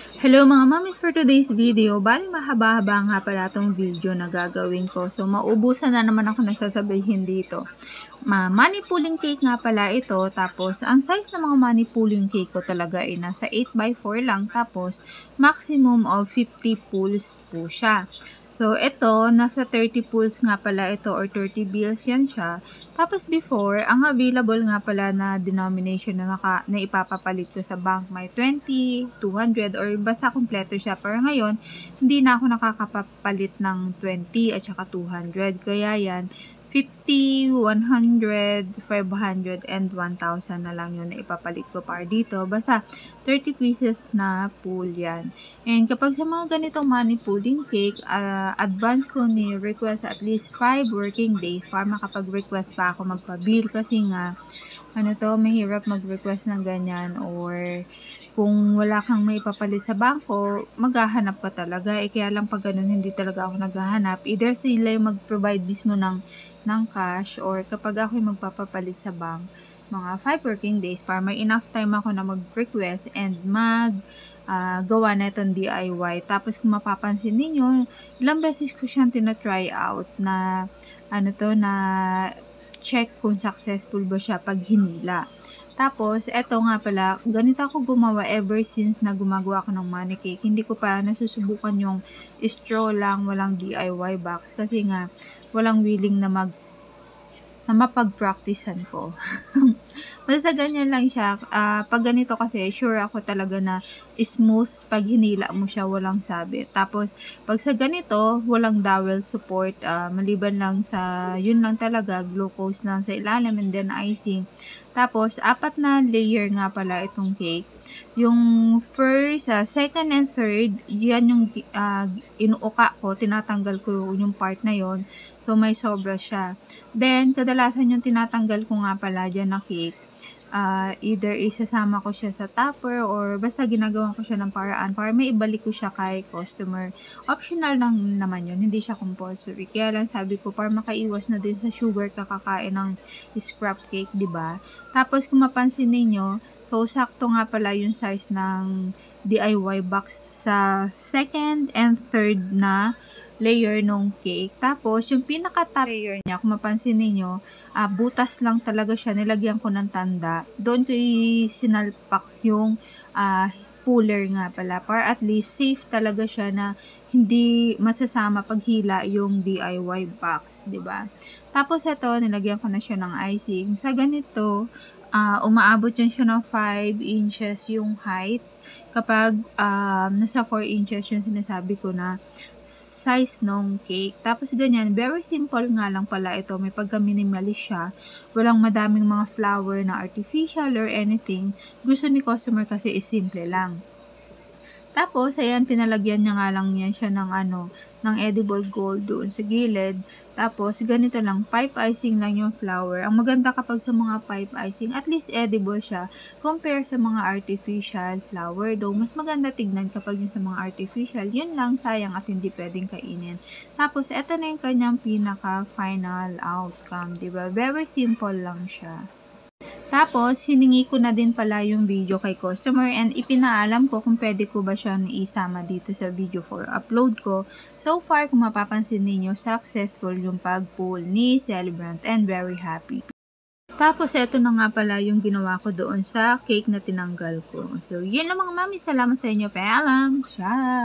Hello mga mami, for today's video, bali mahaba-haba nga pala itong video na gagawin ko. So maubusan na naman ako ng sasabihin dito. Money pulling cake nga pala ito. Tapos ang size ng mga money pulling cake ko talaga ay nasa 8x4 lang. Tapos maximum of 50 pulls po siya. So, ito, nasa 30 pulls nga pala ito or 30 bills yan siya. Tapos before, ang available nga pala na denomination na ipapapalit ko sa bank may 20, 200 or basta kompleto siya. Pero ngayon, hindi na ako nakakapapalit ng 20 at saka 200. Kaya yan, 50, 100, 500, and 1,000 na lang yun na ipapalit ko para dito. Basta 30 pieces na pool yan. And kapag sa mga ganitong money pulling cake, advance ko ni request at least 5 working days para makapag-request pa ako magpa-bill. Kasi nga, mahirap mag-request ng ganyan or kung wala kang may papalit sa bangko, maghahanap ka talaga. Kaya lang pag ganun, hindi talaga ako naghahanap. Either sila yung mag-provide mismo ng cash or kapag ako yung magpapapalit sa bank, mga 5 working days para may enough time ako na mag-request and gawa na itong DIY. Tapos kung mapapansin ninyo, ilang beses ko siyang tinatry out na na check kung successful ba siya pag hinila. Tapos, eto nga pala, ganito ako gumawa ever since na gumagawa ako ng money cake. Hindi ko pa nasusubukan yung straw lang, walang DIY box. Kasi nga, walang willing na mapag-practicean ko. Basta ganyan lang siya. Pag ganito kasi, sure ako talaga na smooth pag hinila mo siya, walang sabit. Tapos, pag sa ganito, walang dowel support. Maliban lang sa, yun lang talaga, glucose lang sa ilalim and then icing. Tapos, 4 na layer nga pala itong cake. Yung first, second, and third, yan yung inuuka ko, tinatanggal ko yung part na yon. So, may sobra siya. Then, kadalasan yung tinatanggal ko nga pala dyan na cake. Either isasama ko siya sa topper or basta ginagawa ko siya ng paraan para may ibalik ko siya kay customer. Optional lang naman yun, hindi siya compulsory. Kaya lang sabi ko para makaiwas na din sa sugar kakakain ng scrap cake, diba? Tapos kung mapansin ninyo, so sakto nga pala yung size ng DIY box sa second and third na layer nung cake. Tapos, yung pinaka-top layer niya, kung mapansin niyo, butas lang talaga siya. Nilagyan ko ng tanda. Doon ko sinalpak yung puller nga pala. Para at least safe talaga siya na hindi masasama paghila yung DIY box. Diba? Tapos, ito, nilagyan ko na siya ng icing. Sa ganito, umaabot yan siya ng 5 inches yung height. Kapag nasa 4 inches yung sinasabi ko na size nung cake. Tapos ganyan, very simple nga lang pala ito. May pagka-minimalist siya. Walang madaming mga flower na artificial or anything. Gusto ni customer kasi is simple lang. Tapos, ayan, pinalagyan niya nga lang yan siya ng ng edible gold doon sa gilid. Tapos, ganito lang, pipe icing lang yung flower. Ang maganda kapag sa mga pipe icing, at least edible siya, compare sa mga artificial flower. Though, mas maganda tignan kapag yung sa mga artificial, yun lang, sayang at hindi pwedeng kainin. Tapos, eto na yung kanyang pinaka-final outcome, diba? Very simple lang siya. Tapos, hiningi ko na din pala yung video kay customer and ipinaalam ko kung pwede ko ba siya isama dito sa video for upload ko. So far, kung mapapansin ninyo, successful yung pag-pull ni celebrant and very happy. Tapos, eto na nga pala yung ginawa ko doon sa cake na tinanggal ko. So, yun lang mga mami. Salamat sa inyo. Paalam! Ciao!